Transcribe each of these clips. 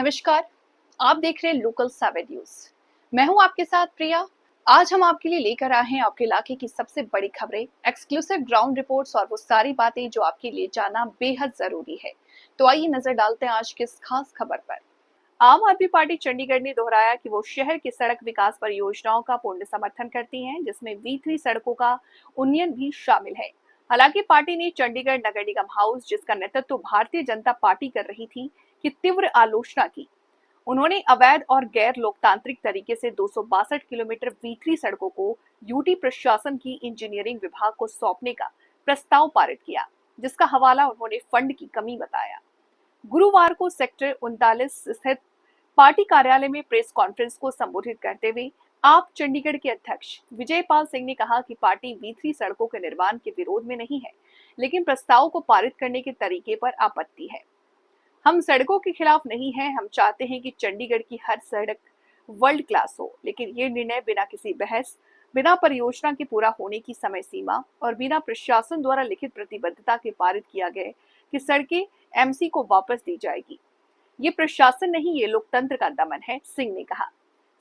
नमस्कार। आप देख रहे हैं लोकल 7 न्यूज। मैं हूं आपके साथ प्रिया। आज हम आपके लिए लेकर आए हैं आपके इलाके की सबसे बड़ी खबरें, एक्सक्लूसिव ग्राउंड रिपोर्ट्स और वो सारी बातें जो आपके लिए जानना बेहद जरूरी है। तो आइए नजर डालते हैं आज की इस खास खबर पर। आम आदमी पार्टी चंडीगढ़ ने दोहराया कि वो शहर की सड़क विकास परियोजनाओं का पूर्ण समर्थन करती है, जिसमें V3 सड़कों का उन्नयन भी शामिल है। हालांकि पार्टी ने चंडीगढ़ नगर निगम हाउस, जिसका नेतृत्व भारतीय जनता पार्टी कर रही थी, की तीव्र आलोचना की। उन्होंने अवैध और गैर लोकतांत्रिक तरीके से 262 किलोमीटर V3 सड़कों को यूटी प्रशासन की इंजीनियरिंग विभाग को सौंपने का प्रस्ताव पारित किया, जिसका हवाला उन्होंने फंड की कमी बताया। गुरुवार को सेक्टर 39 स्थित पार्टी कार्यालय में प्रेस कॉन्फ्रेंस को संबोधित करते हुए आप चंडीगढ़ के अध्यक्ष विजयपाल सिंह ने कहा कि पार्टी V3 सड़कों के निर्माण के विरोध में नहीं है, लेकिन प्रस्ताव को पारित करने के तरीके पर आपत्ति है। हम सड़कों के खिलाफ नहीं हैं, हम चाहते हैं कि चंडीगढ़ की हर सड़क वर्ल्ड क्लास हो, लेकिन ये निर्णय बिना किसी बहस, बिना परियोजना के पूरा होने की समय सीमा और बिना प्रशासन द्वारा लिखित प्रतिबद्धता के पारित किया गया कि सड़कें MC को वापस दी जाएगी। ये प्रशासन नहीं, ये लोकतंत्र का दमन है, सिंह ने कहा।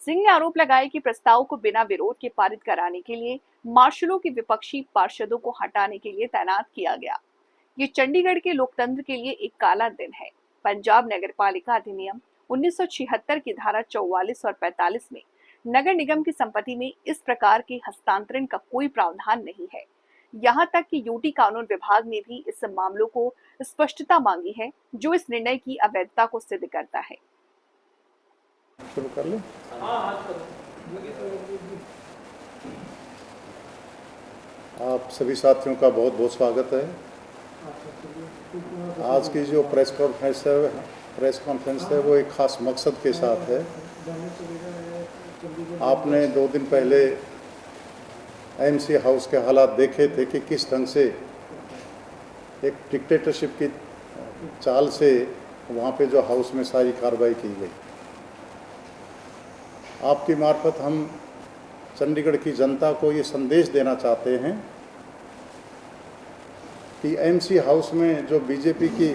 सिंह ने आरोप लगाया कि प्रस्ताव को बिना विरोध के पारित कराने के लिए मार्शलों के विपक्षी पार्षदों को हटाने के लिए तैनात किया गया। ये चंडीगढ़ के लोकतंत्र के लिए एक काला दिन है। पंजाब नगरपालिका अधिनियम 1976 की धारा 44 और 45 में नगर निगम की संपत्ति में इस प्रकार के हस्तांतरण का कोई प्रावधान नहीं है। यहाँ तक कि यूटी कानून विभाग ने भी इस मामलों को स्पष्टता मांगी है, जो इस निर्णय की अवैधता को सिद्ध करता है। शुरू कर ले। आप सभी साथियों का बहुत बहुत स्वागत है। आज की जो प्रेस कॉन्फ्रेंस है वो एक खास मकसद के साथ है। आपने 2 दिन पहले MC हाउस के हालात देखे थे कि किस ढंग से एक डिक्टेटरशिप की चाल से वहाँ पे जो हाउस में सारी कार्रवाई की गई। आपकी मार्फत हम चंडीगढ़ की जनता को ये संदेश देना चाहते हैं कि MC हाउस में जो बीजेपी की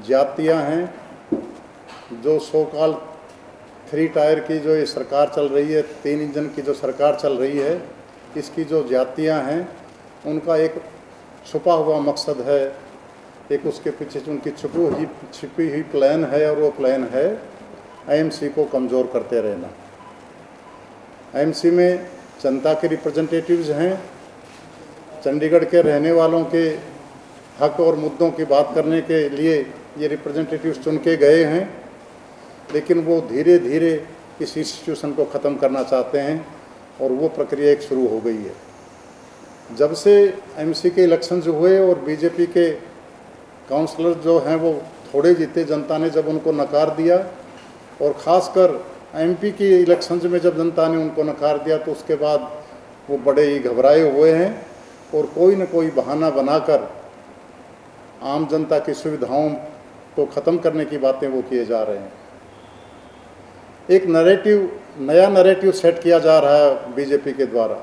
जातियां हैं, जो सो कॉल 3 टायर की जो ये सरकार चल रही है, 3 इंजन की जो सरकार चल रही है, इसकी जो जातियां हैं उनका एक छुपा हुआ मकसद है, एक उसके पीछे उनकी छिपी हुई प्लान है, और वो प्लान है MC को कमज़ोर करते रहना। MC में जनता के रिप्रेजेंटेटिव्स हैं, चंडीगढ़ के रहने वालों के हक और मुद्दों की बात करने के लिए ये रिप्रेजेंटेटिव्स चुन के गए हैं, लेकिन वो धीरे धीरे इस इंस्टीट्यूशन को ख़त्म करना चाहते हैं और वो प्रक्रिया एक शुरू हो गई है। जब से MC के इलेक्शन जो हुए और बीजेपी के काउंसलर जो हैं वो थोड़े जीते, जनता ने जब उनको नकार दिया, और ख़ासकर MP की इलेक्शंस में जब जनता ने उनको नकार दिया, तो उसके बाद वो बड़े ही घबराए हुए हैं और कोई न कोई बहाना बनाकर आम जनता की सुविधाओं को ख़त्म करने की बातें वो किए जा रहे हैं। एक नया नैरेटिव सेट किया जा रहा है बीजेपी के द्वारा।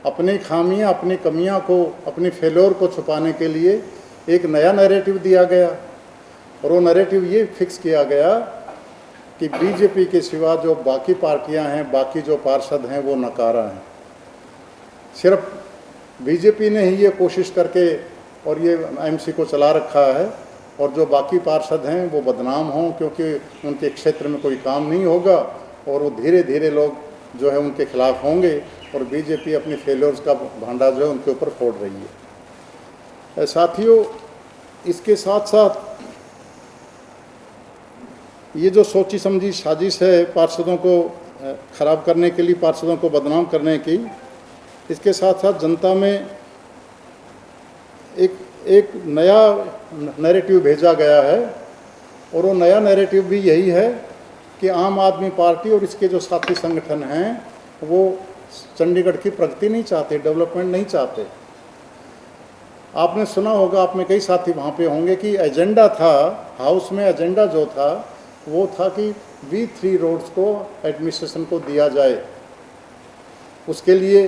अपनी खामियां, अपनी कमियां को, अपनी फेल्योर को छुपाने के लिए एक नया नैरेटिव दिया गया, और वो नैरेटिव ये फिक्स किया गया कि बीजेपी के सिवा जो बाकी पार्टियां हैं, बाकी जो पार्षद हैं, वो नकारा हैं। सिर्फ बीजेपी ने ही ये कोशिश करके और ये MC को चला रखा है, और जो बाकी पार्षद हैं वो बदनाम हों, क्योंकि उनके क्षेत्र में कोई काम नहीं होगा, और वो धीरे धीरे लोग जो है उनके खिलाफ होंगे, और बीजेपी अपनी फेलियर्स का भांडा जो है उनके ऊपर फोड़ रही है। साथियों, इसके साथ साथ ये जो सोची समझी साजिश है पार्षदों को ख़राब करने के लिए, पार्षदों को बदनाम करने की, इसके साथ साथ जनता में एक नया नैरेटिव भेजा गया है, और वो नया नैरेटिव भी यही है कि आम आदमी पार्टी और इसके जो साथी संगठन हैं वो चंडीगढ़ की प्रगति नहीं चाहते, डेवलपमेंट नहीं चाहते। आपने सुना होगा, आप में कई साथी वहाँ पे होंगे कि एजेंडा था हाउस में, एजेंडा जो था वो था कि V3 रोड्स को एडमिनिस्ट्रेशन को दिया जाए। उसके लिए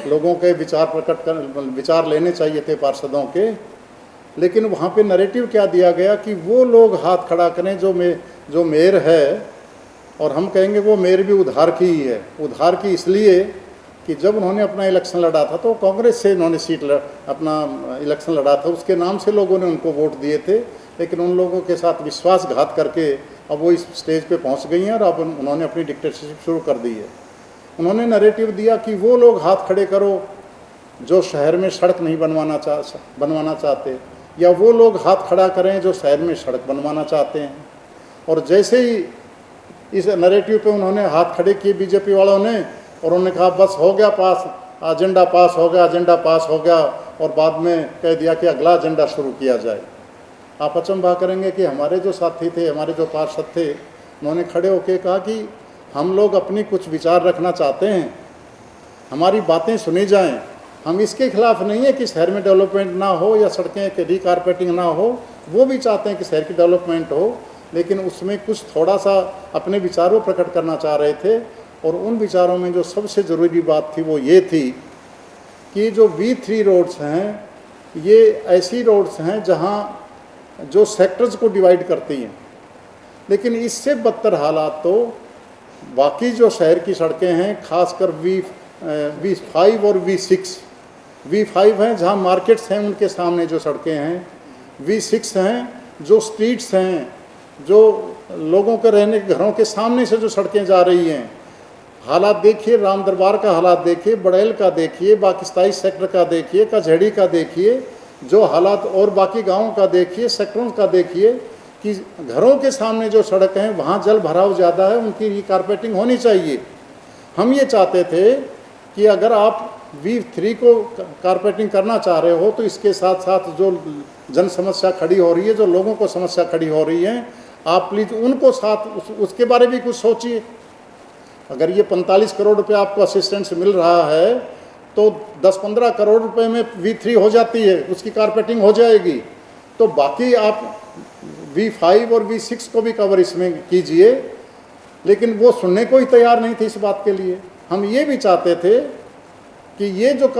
लोगों के विचार लेने चाहिए थे पार्षदों के, लेकिन वहाँ पे नैरेटिव क्या दिया गया कि वो लोग हाथ खड़ा करें जो मेयर है, और हम कहेंगे वो मेयर भी उधार की ही है। उधार की इसलिए कि जब उन्होंने अपना इलेक्शन लड़ा था तो कांग्रेस से उन्होंने अपना इलेक्शन लड़ा था, उसके नाम से लोगों ने उनको वोट दिए थे, लेकिन उन लोगों के साथ विश्वासघात करके अब वो इस स्टेज पे पहुंच गई हैं और अब उन्होंने अपनी डिक्टेटरशिप शुरू कर दी है। उन्होंने नैरेटिव दिया कि वो लोग हाथ खड़े करो जो शहर में सड़क नहीं बनवाना चाहते, या वो लोग हाथ खड़ा करें जो शहर में सड़क बनवाना चाहते हैं। और जैसे ही इस नैरेटिव पे उन्होंने हाथ खड़े किए बीजेपी वालों ने, और उन्होंने कहा बस हो गया पास, एजेंडा पास हो गया, एजेंडा पास हो गया, और बाद में कह दिया कि अगला एजेंडा शुरू किया जाए। आप अचंभा करेंगे कि हमारे जो साथी थे, हमारे जो पार्षद थे, उन्होंने खड़े होकर कहा कि हम लोग अपनी कुछ विचार रखना चाहते हैं, हमारी बातें सुनी जाएं। हम इसके खिलाफ नहीं है कि शहर में डेवलपमेंट ना हो या सड़कें की रिकारपेटिंग ना हो, वो भी चाहते हैं कि शहर की डेवलपमेंट हो, लेकिन उसमें कुछ थोड़ा सा अपने विचारों प्रकट करना चाह रहे थे। और उन विचारों में जो सबसे ज़रूरी बात थी वो ये थी कि जो V3 रोड्स हैं ये ऐसी रोड्स हैं जहाँ जो सेक्टर्स को डिवाइड करती हैं, लेकिन इससे बदतर हालात तो बाकी जो शहर की सड़कें हैं, खासकर V5 और V6। V5 हैं जहाँ मार्केट्स हैं उनके सामने जो सड़कें हैं, V6 हैं जो स्ट्रीट्स हैं, जो लोगों के रहने के घरों के सामने से जो सड़कें जा रही हैं। हालात देखिए, राम दरबार का हालात देखिए, बड़ैल का देखिए, बाकी 27 सेक्टर का देखिए, कचहरी का देखिए, जो हालात, और बाकी गाँवों का देखिए, सेक्टरों का देखिए कि घरों के सामने जो सड़क हैं वहाँ जल भराव ज़्यादा है, उनकी रिकारपेटिंग होनी चाहिए। हम ये चाहते थे कि अगर आप V3 को कारपेटिंग करना चाह रहे हो तो इसके साथ साथ जो जन समस्या खड़ी हो रही है, जो लोगों को समस्या खड़ी हो रही है, आप प्लीज़ उनको साथ उसके बारे में भी कुछ सोचिए। अगर ये 45 करोड़ रुपए आपको असिस्टेंस मिल रहा है तो 10-15 करोड़ रुपए में V3 हो जाती है, उसकी कारपेटिंग हो जाएगी। तो बाकी आप V5 और V6 को भी कवर इसमें कीजिए, लेकिन वो सुनने को ही तैयार नहीं थे इस बात के लिए। हम ये भी चाहते थे कि ये जो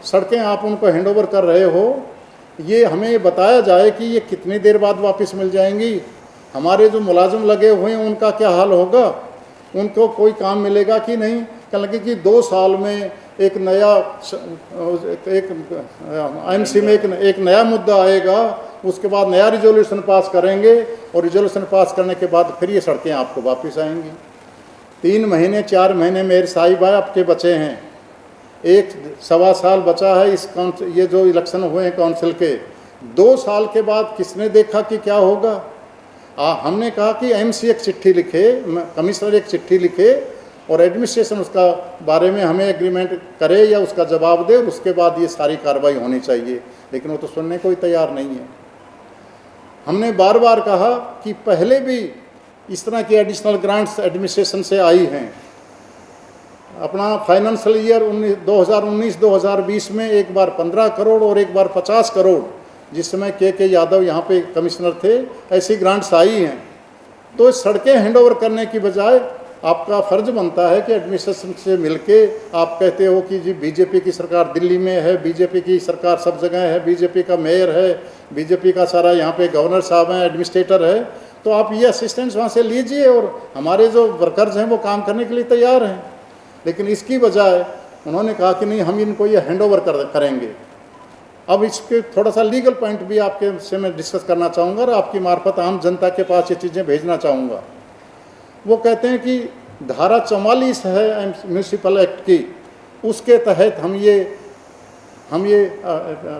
सड़कें आप उनको हैंडओवर कर रहे हो, ये हमें बताया जाए कि ये कितनी देर बाद वापस मिल जाएंगी। हमारे जो मुलाजिम लगे हुए हैं उनका क्या हाल होगा, उनको कोई काम मिलेगा कि नहीं। कह लगे कि 2 साल में एक नया IMC में एक नया मुद्दा आएगा, उसके बाद नया रिजोल्यूशन पास करेंगे, और रिजोल्यूशन पास करने के बाद फिर ये सड़कें आपको वापस आएंगी। 3 महीने 4 महीने मेरे साहिब भाई आपके बचे हैं, 1-1.25 साल बचा है ये जो इलेक्शन हुए हैं काउंसिल के। 2 साल के बाद किसने देखा कि क्या होगा। हमने कहा कि MC एक चिट्ठी लिखे, कमिश्नर एक चिट्ठी लिखे, और एडमिनिस्ट्रेशन उसका बारे में हमें एग्रीमेंट करे या उसका जवाब दे, और उसके बाद ये सारी कार्रवाई होनी चाहिए। लेकिन वो तो सुनने को ही तैयार नहीं है। हमने बार बार कहा कि पहले भी इस तरह की एडिशनल ग्रांट्स एडमिनिस्ट्रेशन से आई हैं। अपना फाइनेंशियल ईयर 2019-2020 में एक बार 15 करोड़ और एक बार 50 करोड़, जिस समय के यादव यहाँ पे कमिश्नर थे, ऐसी ग्रांट्स आई हैं। तो सड़कें हैंडओवर करने की बजाय आपका फ़र्ज बनता है कि एडमिनिस्ट्रेशन से मिलके आप कहते हो कि जी बीजेपी की सरकार दिल्ली में है, बीजेपी की सरकार सब जगह है, बीजेपी का मेयर है, बीजेपी का सारा यहाँ पे गवर्नर साहब हैं, एडमिनिस्ट्रेटर है, तो आप ये असिस्टेंस वहाँ से लीजिए और हमारे जो वर्कर्स हैं वो काम करने के लिए तैयार हैं। लेकिन इसकी बजाय उन्होंने कहा कि नहीं, हम इनको ये हैंडओवर करेंगे। अब इसके थोड़ा सा लीगल पॉइंट भी आपके से मैं डिस्कस करना चाहूँगा और आपकी मार्फत आम जनता के पास ये चीज़ें भेजना चाहूँगा। वो कहते हैं कि धारा 44 है म्यूनिसिपल एक्ट की, उसके तहत हम ये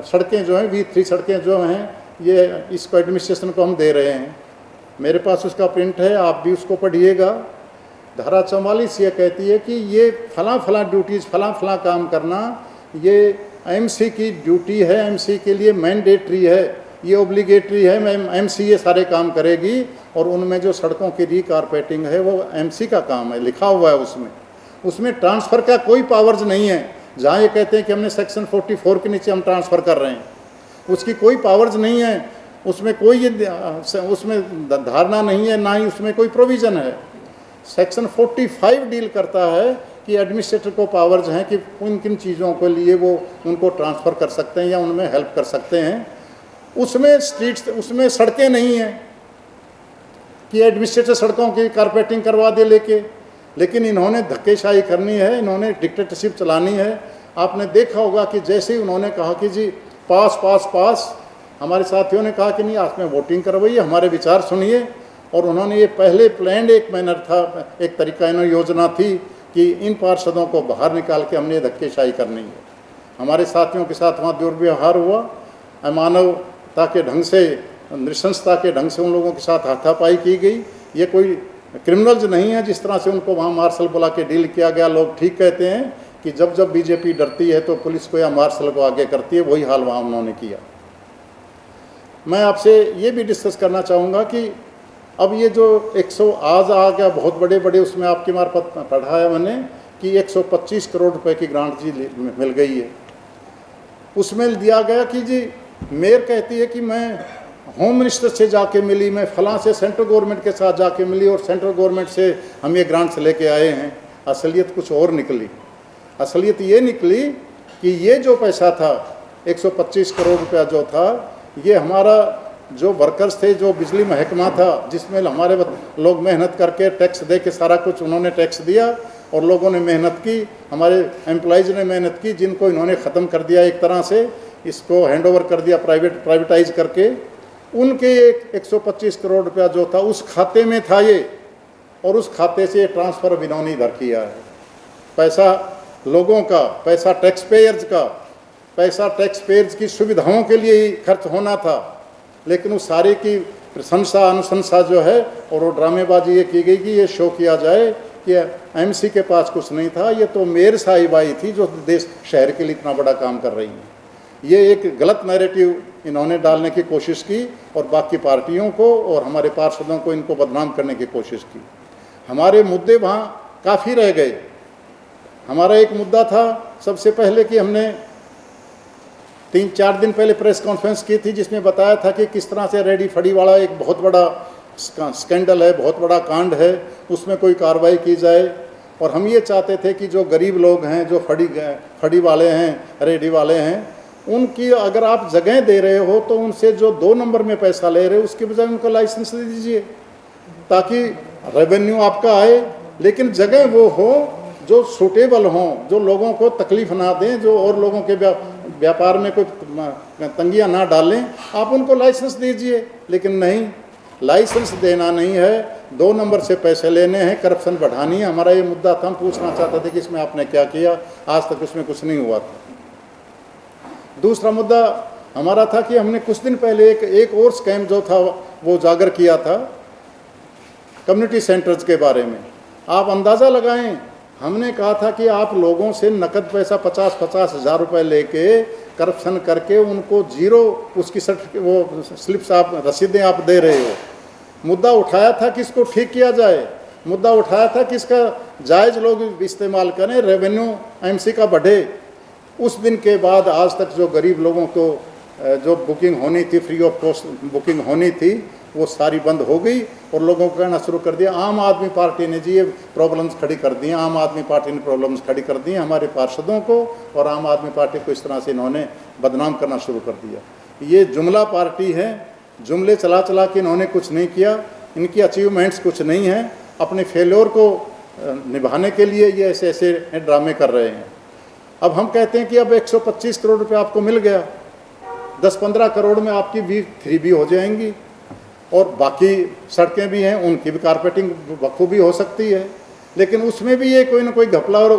सड़कें जो हैं V3 सड़कें जो हैं, ये इसको एडमिनिस्ट्रेशन को हम दे रहे हैं। मेरे पास उसका प्रिंट है, आप भी उसको पढ़िएगा। धारा 44 ये कहती है कि ये फला ड्यूटीज़, फला काम करना, ये MC की ड्यूटी है, MC के लिए मैंडेटरी है, ये ओब्लिगेटरी है, MC ये सारे काम करेगी। और उनमें जो सड़कों की रिकारपेटिंग है वो MC का काम है, लिखा हुआ है उसमें ट्रांसफ़र का कोई पावर्स नहीं है। जहाँ ये कहते हैं कि हमने सेक्शन 44 के नीचे हम ट्रांसफ़र कर रहे हैं, उसकी कोई पावर्स नहीं है, उसमें कोई उसमें धारणा नहीं है, ना ही उसमें कोई प्रोविज़न है। सेक्शन 45 डील करता है कि एडमिनिस्ट्रेटर को पावर्स हैं कि किन किन चीज़ों के लिए वो उनको ट्रांसफ़र कर सकते हैं या उनमें हेल्प कर सकते हैं। उसमें स्ट्रीट्स, उसमें सड़कें नहीं हैं कि एडमिनिस्ट्रेटिव सड़कों की कारपेटिंग करवा दे लेकिन इन्होंने धक्केशाही करनी है, इन्होंने डिक्टेटरशिप चलानी है। आपने देखा होगा कि जैसे ही उन्होंने कहा कि जी पास पास पास, हमारे साथियों ने कहा कि नहीं आप में वोटिंग करवाइए, हमारे विचार सुनिए, और उन्होंने ये पहले प्लान एक मैनर था, एक तरीका योजना थी कि इन पार्षदों को बाहर निकाल के हमने धक्केशाही करनी है। हमारे साथियों के साथ वहाँ दुर्व्यवहार हुआ, अमानवता के ढंग से, नृशंसता के ढंग से उन लोगों के साथ हाथापाई की गई। ये कोई क्रिमिनल्स नहीं है जिस तरह से उनको वहाँ मार्शल बुला के डील किया गया। लोग ठीक कहते हैं कि जब जब बीजेपी डरती है तो पुलिस को या मार्शल को आगे करती है, वही हाल वहाँ उन्होंने किया। मैं आपसे ये भी डिस्कस करना चाहूँगा कि अब ये जो 100 आज आ गया बहुत बड़े बड़े, उसमें आपकी मार्फत पढ़ा है मैंने कि 125 करोड़ रुपए की ग्रांट जी मिल गई है। उसमें दिया गया कि जी मेयर कहती है कि मैं होम मिनिस्टर से जाके मिली, मैं फलां से सेंट्रल गवर्नमेंट के साथ जाके मिली और सेंट्रल गवर्नमेंट से हम ये ग्रांट्स लेके आए हैं। असलियत कुछ और निकली। असलियत ये निकली कि ये जो पैसा था 125 करोड़ रुपया जो था, ये हमारा जो वर्कर्स थे, जो बिजली महकमा था, जिसमें हमारे लोग मेहनत करके टैक्स दे के सारा कुछ उन्होंने टैक्स दिया और लोगों ने मेहनत की, हमारे एम्प्लॉयज़ ने मेहनत की, जिनको इन्होंने ख़त्म कर दिया, एक तरह से इसको हैंड ओवर कर दिया प्राइवेटाइज करके। उनके 125 करोड़ रुपया जो था उस खाते में था ये, और उस खाते से ट्रांसफ़र इन्होंने इधर किया है। पैसा लोगों का, पैसा टैक्स पेयर्स का, पैसा टैक्स पेयर्स की सुविधाओं के लिए ही खर्च होना था, लेकिन उस सारे की प्रशंसा अनुशंसा जो है और वो ड्रामेबाजी ये की गई कि ये शो किया जाए कि एमसी के पास कुछ नहीं था, ये तो मेयर साहिब आई थी जो देश शहर के लिए इतना बड़ा काम कर रही है। ये एक गलत नैरेटिव इन्होंने डालने की कोशिश की और बाकी पार्टियों को और हमारे पार्षदों को इनको बदनाम करने की कोशिश की। हमारे मुद्दे वहाँ काफ़ी रह गए। हमारा एक मुद्दा था सबसे पहले कि हमने 3-4 दिन पहले प्रेस कॉन्फ्रेंस की थी जिसमें बताया था कि किस तरह से रेडी फड़ी वाला एक बहुत बड़ा स्कैंडल है, बहुत बड़ा कांड है, उसमें कोई कार्रवाई की जाए। और हम ये चाहते थे कि जो गरीब लोग हैं, जो फड़ी वाले हैं, रेडी वाले हैं, उनकी अगर आप जगह दे रहे हो तो उनसे जो 2 नंबर में पैसा ले रहे हो उसके बजाय उनको लाइसेंस दे दीजिए ताकि रेवेन्यू आपका आए, लेकिन जगह वो हो जो सूटेबल हों, जो लोगों को तकलीफ ना दें, जो और लोगों के व्यापार में कोई तंगियां ना डालें, आप उनको लाइसेंस दीजिए। लेकिन नहीं, लाइसेंस देना नहीं है, 2 नंबर से पैसे लेने हैं, करप्शन बढ़ानी है। हमारा ये मुद्दा था, हम पूछना चाहते थे कि इसमें आपने क्या किया, आज तक उसमें कुछ नहीं हुआ था। दूसरा मुद्दा हमारा था कि हमने कुछ दिन पहले एक और स्कैम जो था वो उजागर किया था कम्युनिटी सेंटर्स के बारे में। आप अंदाज़ा लगाएं, हमने कहा था कि आप लोगों से नकद पैसा 50-50 हज़ार रुपये लेके करप्शन करके उनको जीरो उसकी वो स्लिप्स आप रसीदें आप दे रहे हो। मुद्दा उठाया था कि इसको ठीक किया जाए, मुद्दा उठाया था कि इसका जायज़ लोग इस्तेमाल करें, रेवेन्यू एमसी का बढ़े। उस दिन के बाद आज तक जो गरीब लोगों को जो बुकिंग होनी थी, फ्री ऑफ कॉस्ट बुकिंग होनी थी, वो सारी बंद हो गई और लोगों को कहना शुरू कर दिया। आम आदमी पार्टी ने जी ये प्रॉब्लम्स खड़ी कर दी, आम आदमी पार्टी ने प्रॉब्लम्स खड़ी कर दी हमारे पार्षदों को, और आम आदमी पार्टी को इस तरह से इन्होंने बदनाम करना शुरू कर दिया। ये जुमला पार्टी है, जुमले चला चला के इन्होंने कुछ नहीं किया, इनकी अचीवमेंट्स कुछ नहीं हैं। अपने फेल्योर को निभाने के लिए ये ऐसे ऐसे ड्रामे कर रहे हैं। अब हम कहते हैं कि अब 125 करोड़ रुपये आपको मिल गया, 10-15 करोड़ में आपकी V3 हो जाएंगी और बाकी सड़कें भी हैं, उनकी भी कारपेटिंग बखूबी हो सकती है। लेकिन उसमें भी ये कोई ना कोई घपला और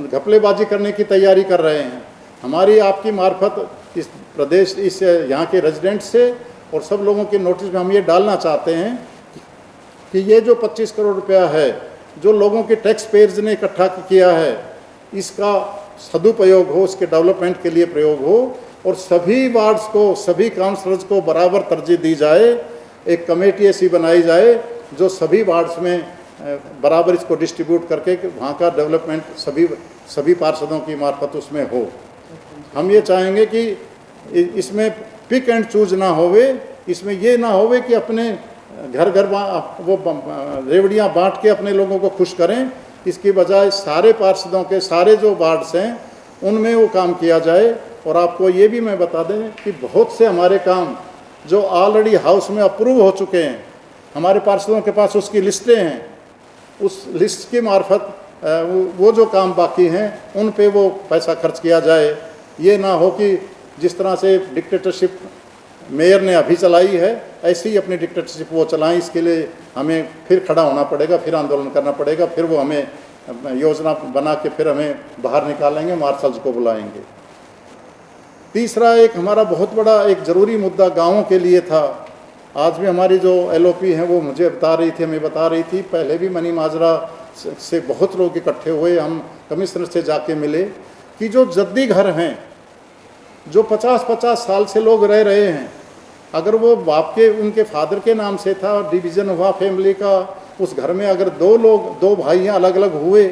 घपलेबाजी करने की तैयारी कर रहे हैं। हमारी आपकी मार्फत इस प्रदेश, इस यहाँ के रेजिडेंट से और सब लोगों के नोटिस में हम ये डालना चाहते हैं कि ये जो 25 करोड़ रुपया है जो लोगों के टैक्स पेयर्स ने इकट्ठा किया है, इसका सदुपयोग हो, इसके डेवलपमेंट के लिए प्रयोग हो और सभी वार्ड्स को, सभी काउंसलर्स को बराबर तरजीह दी जाए। एक कमेटी ऐसी बनाई जाए जो सभी वार्ड्स में बराबर इसको डिस्ट्रीब्यूट करके वहाँ का डेवलपमेंट सभी पार्षदों की मार्फत उसमें हो। हम ये चाहेंगे कि इसमें पिक एंड चूज ना होवे, इसमें ये ना होवे कि अपने घर घर वो रेवड़ियाँ बांट के अपने लोगों को खुश करें। इसकी बजाय सारे पार्षदों के सारे जो वार्ड्स हैं उनमें वो काम किया जाए। और आपको ये भी मैं बता दें कि बहुत से हमारे काम जो ऑलरेडी हाउस में अप्रूव हो चुके हैं, हमारे पार्षदों के पास उसकी लिस्टें हैं, उस लिस्ट के मार्फत वो जो काम बाकी हैं उन पे वो पैसा खर्च किया जाए। ये ना हो कि जिस तरह से डिक्टेटरशिप मेयर ने अभी चलाई है ऐसी ही अपनी डिक्टेटरशिप वो चलाएं। इसके लिए हमें फिर खड़ा होना पड़ेगा, फिर आंदोलन करना पड़ेगा, फिर वो हमें योजना बना के फिर हमें बाहर निकालेंगे, मार्शल्स को बुलाएंगे। तीसरा एक हमारा बहुत बड़ा एक ज़रूरी मुद्दा गाँवों के लिए था। आज भी हमारी जो LOP हैं वो मुझे बता रही थी, हमें बता रही थी, पहले भी मनी माजरा से बहुत लोग इकट्ठे हुए, हम कमिश्नर से जाके मिले कि जो जद्दी घर हैं, जो 50-50 साल से लोग रह रहे हैं, अगर वो बाप के उनके फादर के नाम से था, डिवीज़न हुआ फैमिली का, उस घर में अगर दो भाई हैं अलग अलग हुए,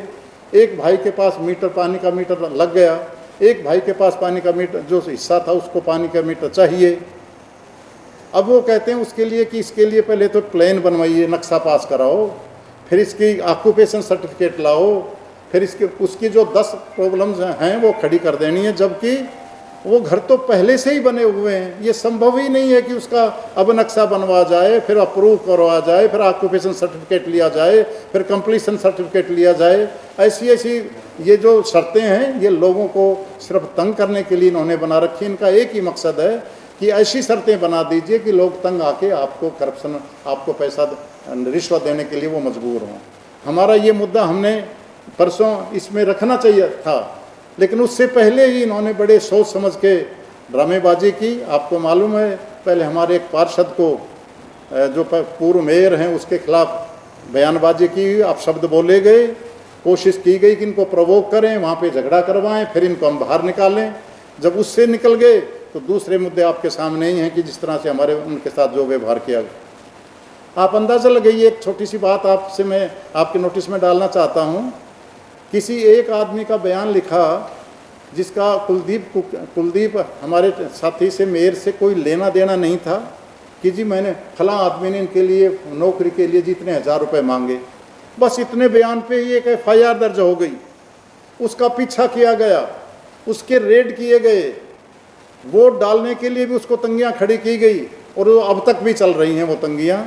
एक भाई के पास पानी का मीटर लग गया, एक भाई के पास पानी का मीटर जो हिस्सा था उसको पानी का मीटर चाहिए। अब वो कहते हैं उसके लिए कि इसके लिए पहले तो प्लान बनवाइए, नक्शा पास कराओ, फिर इसकी ऑक्यूपेशन सर्टिफिकेट लाओ, फिर उसकी जो 10 प्रॉब्लम्स हैं वो खड़ी कर देनी है, जबकि वो घर तो पहले से ही बने हुए हैं। ये संभव ही नहीं है कि उसका अब नक्शा बनवा जाए, फिर अप्रूव करवा जाए, फिर ऑक्यूपेशन सर्टिफिकेट लिया जाए, फिर कंप्लीशन सर्टिफिकेट लिया जाए। ऐसी ये जो शर्तें हैं ये लोगों को सिर्फ तंग करने के लिए इन्होंने बना रखी। इनका एक ही मकसद है कि ऐसी शर्तें बना दीजिए कि लोग तंग आके आपको करप्शन, आपको पैसा रिश्वत देने के लिए वो मजबूर हों। हमारा ये मुद्दा हमने परसों इसमें रखना चाहिए था, लेकिन उससे पहले ही इन्होंने बड़े सोच समझ के ड्रामेबाजी की। आपको मालूम है पहले हमारे एक पार्षद को जो पूर्व मेयर हैं उसके खिलाफ बयानबाजी की, अपशब्द बोले गए, कोशिश की गई कि इनको प्रोवोक करें, वहाँ पे झगड़ा करवाएं, फिर इनको हम बाहर निकालें। जब उससे निकल गए तो दूसरे मुद्दे आपके सामने ही हैं कि जिस तरह से हमारे उनके साथ जो व्यवहार किया गया। आप अंदाज़ा लगाइए, एक छोटी सी बात आपसे मैं आपके नोटिस में डालना चाहता हूँ। किसी एक आदमी का बयान लिखा जिसका कुलदीप हमारे साथी से, मेयर से कोई लेना देना नहीं था, कि जी मैंने फलां आदमी ने इनके लिए नौकरी के लिए जितने 1000 रुपये मांगे। बस इतने बयान पे ही एक FIR दर्ज हो गई, उसका पीछा किया गया, उसके रेड किए गए, वोट डालने के लिए भी उसको तंगियाँ खड़ी की गई, और वो अब तक भी चल रही हैं वो तंगियाँ।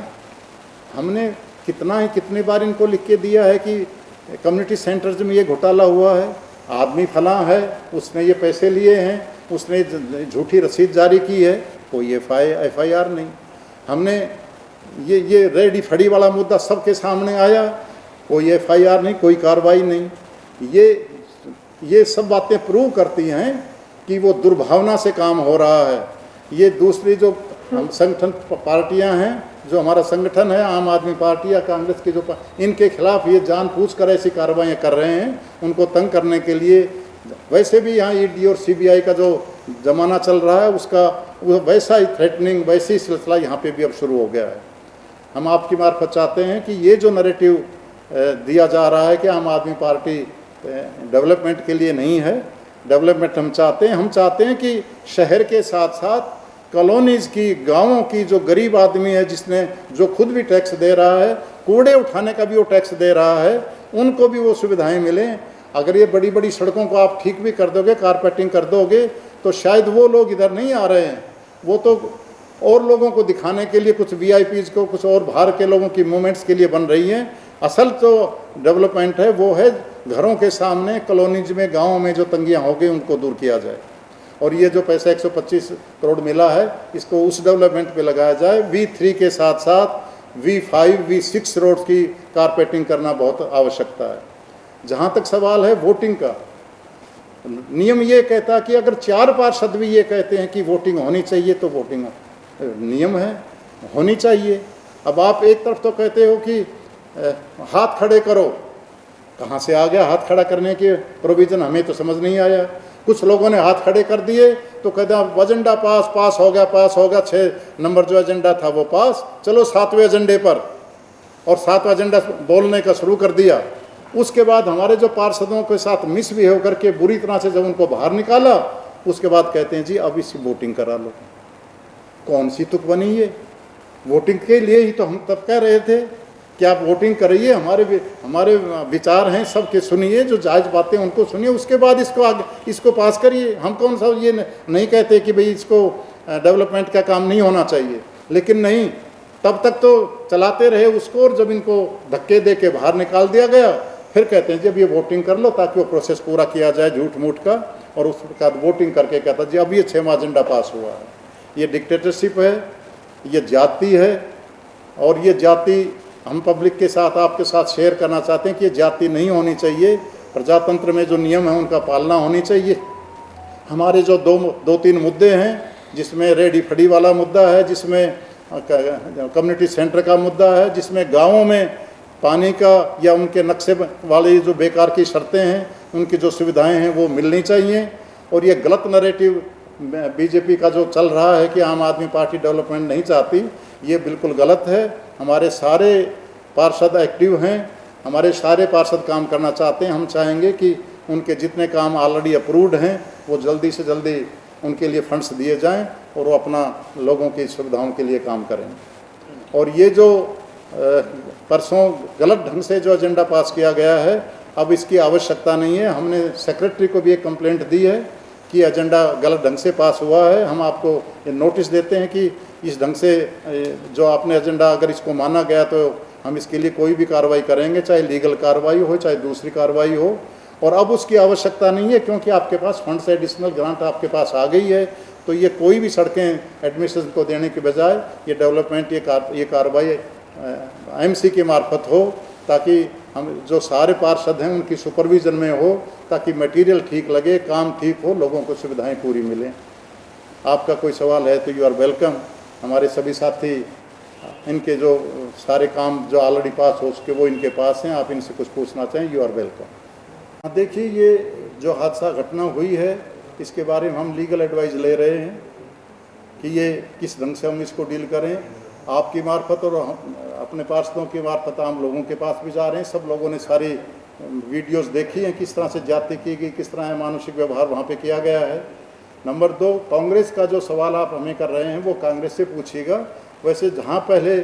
हमने कितनी बार इनको लिख के दिया है कि कम्युनिटी सेंटर्स में ये घोटाला हुआ है, आदमी फलां है, उसने ये पैसे लिए हैं, उसने झूठी रसीद जारी की है, कोई FIR नहीं। हमने ये रेडी फड़ी वाला मुद्दा सबके सामने आया, कोई FIR नहीं, कोई कार्रवाई नहीं। ये सब बातें प्रूव करती हैं कि वो दुर्भावना से काम हो रहा है। ये दूसरी जो हम संगठन पार्टियां हैं, जो हमारा संगठन है आम आदमी पार्टी या कांग्रेस की, जो इनके खिलाफ ये जानबूझकर ऐसी कार्रवाइयाँ कर रहे हैं उनको तंग करने के लिए। वैसे भी यहाँ ED और CBI का जो ज़माना चल रहा है उसका वो वैसा ही थ्रेटनिंग, वैसे ही सिलसिला यहाँ पे भी अब शुरू हो गया है। हम आपकी मार्फत चाहते हैं कि ये जो नैरेटिव दिया जा रहा है कि आम आदमी पार्टी डेवलपमेंट के लिए नहीं है, डेवलपमेंट हम चाहते हैं कि शहर के साथ साथ कॉलोनीज़ की, गांवों की जो गरीब आदमी है जिसने जो खुद भी टैक्स दे रहा है, कूड़े उठाने का भी वो टैक्स दे रहा है, उनको भी वो सुविधाएं मिलें। अगर ये बड़ी बड़ी सड़कों को आप ठीक भी कर दोगे, कारपेटिंग कर दोगे, तो शायद वो लोग इधर नहीं आ रहे हैं, वो तो और लोगों को दिखाने के लिए, कुछ VIPs को, कुछ और बाहर के लोगों की मूवमेंट्स के लिए बन रही हैं। असल जो डेवलपमेंट है वो है घरों के सामने, कॉलोनीज में, गाँव में जो तंगियाँ हो गई उनको दूर किया जाए। और ये जो पैसा 125 करोड़ मिला है इसको उस डेवलपमेंट पे लगाया जाए। V3 के साथ साथ V5, V6 रोड की कारपेटिंग करना बहुत आवश्यकता है। जहाँ तक सवाल है वोटिंग का, नियम ये कहता है कि अगर 4 पार्षद भी ये कहते हैं कि वोटिंग होनी चाहिए तो वोटिंग नियम है, होनी चाहिए। अब आप एक तरफ तो कहते हो कि हाथ खड़े करो, कहाँ से आ गया हाथ खड़ा करने के प्रोविज़न, हमें तो समझ नहीं आया। कुछ लोगों ने हाथ खड़े कर दिए तो कहते हैं एजेंडा पास हो गया, 6 नंबर जो एजेंडा था वो पास, चलो 7वें एजेंडे पर, और 7वां एजेंडा बोलने का शुरू कर दिया। उसके बाद हमारे जो पार्षदों के साथ मिसबिहेव करके बुरी तरह से जब उनको बाहर निकाला, उसके बाद कहते हैं जी अब इसी वोटिंग करा लो। कौन सी तुक बनी ये? वोटिंग के लिए ही तो हम तब कह रहे थे कि आप वोटिंग करिए, हमारे विचार हैं सबके सुनिए, जो जायज़ बातें उनको सुनिए, उसके बाद इसको पास करिए। हम कौन सा ये नहीं कहते कि भाई इसको डेवलपमेंट का काम नहीं होना चाहिए, लेकिन नहीं, तब तक तो चलाते रहे उसको, और जब इनको धक्के दे के बाहर निकाल दिया गया फिर कहते हैं जब ये वोटिंग कर लो ताकि वो प्रोसेस पूरा किया जाए झूठ मूठ का, और उसके बाद वोटिंग करके कहता जी अब ये 6वां एजेंडा पास हुआ है। ये डिक्टेटरशिप है, ये जाति है, और ये जाति हम पब्लिक के साथ आपके साथ शेयर करना चाहते हैं कि ये जाति नहीं होनी चाहिए। प्रजातंत्र में जो नियम है उनका पालना होनी चाहिए। हमारे जो दो तीन मुद्दे हैं, जिसमें रेडी फड़ी वाला मुद्दा है, जिसमें कम्युनिटी सेंटर का मुद्दा है, जिसमें गाँवों में पानी का या उनके नक्शे वाली जो बेकार की शर्तें हैं, उनकी जो सुविधाएं हैं वो मिलनी चाहिए। और ये गलत नैरेटिव बीजेपी का जो चल रहा है कि आम आदमी पार्टी डेवलपमेंट नहीं चाहती, ये बिल्कुल गलत है। हमारे सारे पार्षद एक्टिव हैं, हमारे सारे पार्षद काम करना चाहते हैं। हम चाहेंगे कि उनके जितने काम ऑलरेडी अप्रूव्ड हैं वो जल्दी से जल्दी उनके लिए फंड्स दिए जाएं और वो अपना लोगों की सुविधाओं के लिए काम करें। और ये जो परसों गलत ढंग से जो एजेंडा पास किया गया है, अब इसकी आवश्यकता नहीं है। हमने सेक्रेटरी को भी एक कंप्लेंट दी है कि एजेंडा गलत ढंग से पास हुआ है। हम आपको ये नोटिस देते हैं कि इस ढंग से जो आपने एजेंडा, अगर इसको माना गया तो हम इसके लिए कोई भी कार्रवाई करेंगे, चाहे लीगल कार्रवाई हो चाहे दूसरी कार्रवाई हो। और अब उसकी आवश्यकता नहीं है क्योंकि आपके पास फंड से एडिशनल ग्रांट आपके पास आ गई है। तो ये कोई भी सड़कें एडमिनिस्ट्रेशन को देने के बजाय ये डेवलपमेंट ये कार्रवाई एमसी के मार्फत हो, ताकि हम जो सारे पार्षद हैं उनकी सुपरविजन में हो, ताकि मटेरियल ठीक लगे, काम ठीक हो, लोगों को सुविधाएं पूरी मिलें। आपका कोई सवाल है तो यू आर वेलकम। हमारे सभी साथी इनके जो सारे काम जो ऑलरेडी पास हो उसके वो इनके पास हैं, आप इनसे कुछ पूछना चाहें, यू आर वेलकम। देखिए, ये जो हादसा घटना हुई है इसके बारे में हम लीगल एडवाइस ले रहे हैं कि ये किस ढंग से हम इसको डील करें। आपकी मार्फत और अपने पार्षदों के मार्फत आम लोगों के पास भी जा रहे हैं। सब लोगों ने सारी वीडियोस देखी हैं, किस तरह से जाति की गई, किस तरह मानुषिक व्यवहार वहाँ पे किया गया है। नंबर 2, कांग्रेस का जो सवाल आप हमें कर रहे हैं वो कांग्रेस से पूछिएगा। वैसे जहाँ पहले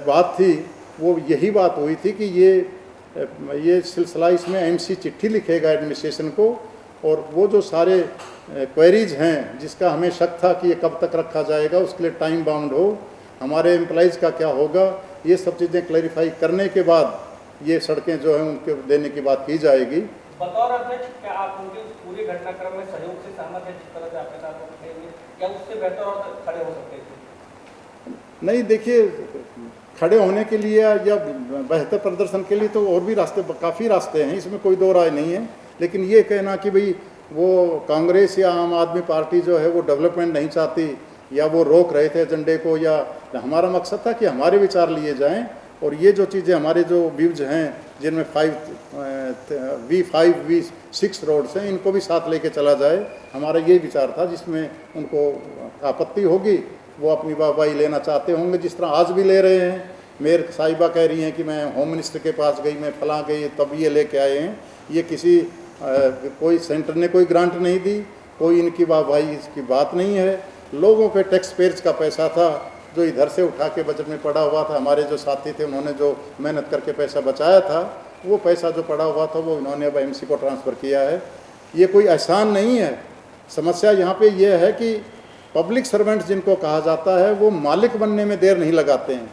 बात थी वो यही बात हुई थी कि ये सिलसिला, इसमें एमसी चिट्ठी लिखेगा एडमिनिस्ट्रेशन को, और वो जो सारे क्वेरीज हैं जिसका हमें शक था कि ये कब तक रखा जाएगा, उसके लिए टाइम बाउंड हो, हमारे एम्प्लॉइज़ का क्या होगा, ये सब चीज़ें क्लैरिफाई करने के बाद ये सड़कें जो हैं उनके देने की बात की जाएगी। बतौर अध्यक्ष, क्या आप उनके पूरे घटनाक्रम में सहयोग से सहमत हैं जिस तरह से आपके साथ होंगे, या उससे बेहतर और खड़े हो सकते थे? नहीं, देखिए, खड़े होने के लिए या बेहतर प्रदर्शन के लिए तो और भी रास्ते, काफ़ी रास्ते हैं, इसमें कोई दो राय नहीं है। लेकिन ये कहना कि भाई वो कांग्रेस या आम आदमी पार्टी जो है वो डेवलपमेंट नहीं चाहती या वो रोक रहे थे एजेंडे को, या हमारा मकसद था कि हमारे विचार लिए जाएं, और ये जो चीज़ें हमारे जो व्यूज हैं जिनमें V5 V6 रोड्स हैं, इनको भी साथ लेके चला जाए, हमारा ये विचार था। जिसमें उनको आपत्ति होगी वो अपनी वाहवाही लेना चाहते होंगे, जिस तरह आज भी ले रहे हैं। मेयर साहिबा कह रही हैं कि मैं होम मिनिस्टर के पास गई, मैं फलां गई, तब ये लेके आए हैं। ये किसी कोई सेंटर ने कोई ग्रांट नहीं दी, कोई इनकी वाहवाही इसकी बात नहीं है। लोगों के टैक्स पेयर्स का पैसा था जो इधर से उठा के बजट में पड़ा हुआ था। हमारे जो साथी थे उन्होंने जो मेहनत करके पैसा बचाया था, वो पैसा जो पड़ा हुआ था वो इन्होंने अब एमसी को ट्रांसफ़र किया है। ये कोई एहसान नहीं है। समस्या यहाँ पे ये है कि पब्लिक सर्वेंट्स जिनको कहा जाता है वो मालिक बनने में देर नहीं लगाते हैं।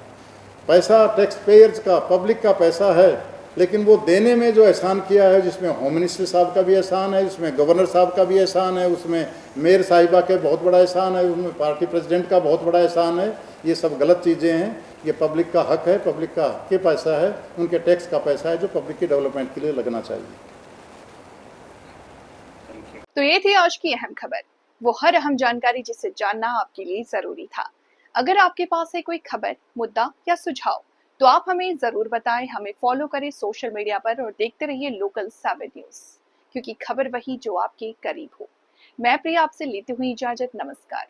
पैसा टैक्स पेयर्स का, पब्लिक का पैसा है, लेकिन वो देने में जो एहसान किया है, जिसमें होम मिनिस्टर साहब का भी एहसान है, जिसमें गवर्नर साहब का भी एहसान है, उसमें मेयर साहिबा के बहुत बड़ा एहसान है, उसमें पार्टी प्रेसिडेंट का बहुत बड़ा एहसान है। ये सब गलत चीज़ें हैं। ये पब्लिक का हक है, पब्लिक का हक के पैसा है, उनके टैक्स का पैसा है जो पब्लिक की डेवलपमेंट के लिए लगना चाहिए। तो ये थी आज की अहम खबर, वो हर अहम जानकारी जिसे जानना आपके लिए जरूरी था। अगर आपके पास है कोई खबर, मुद्दा या सुझाव तो आप हमें जरूर बताएं। हमें फॉलो करें सोशल मीडिया पर और देखते रहिए लोकल 7 न्यूज, क्योंकि खबर वही जो आपके करीब हो। मैं प्रिया आपसे लेती हुई इजाजत, नमस्कार।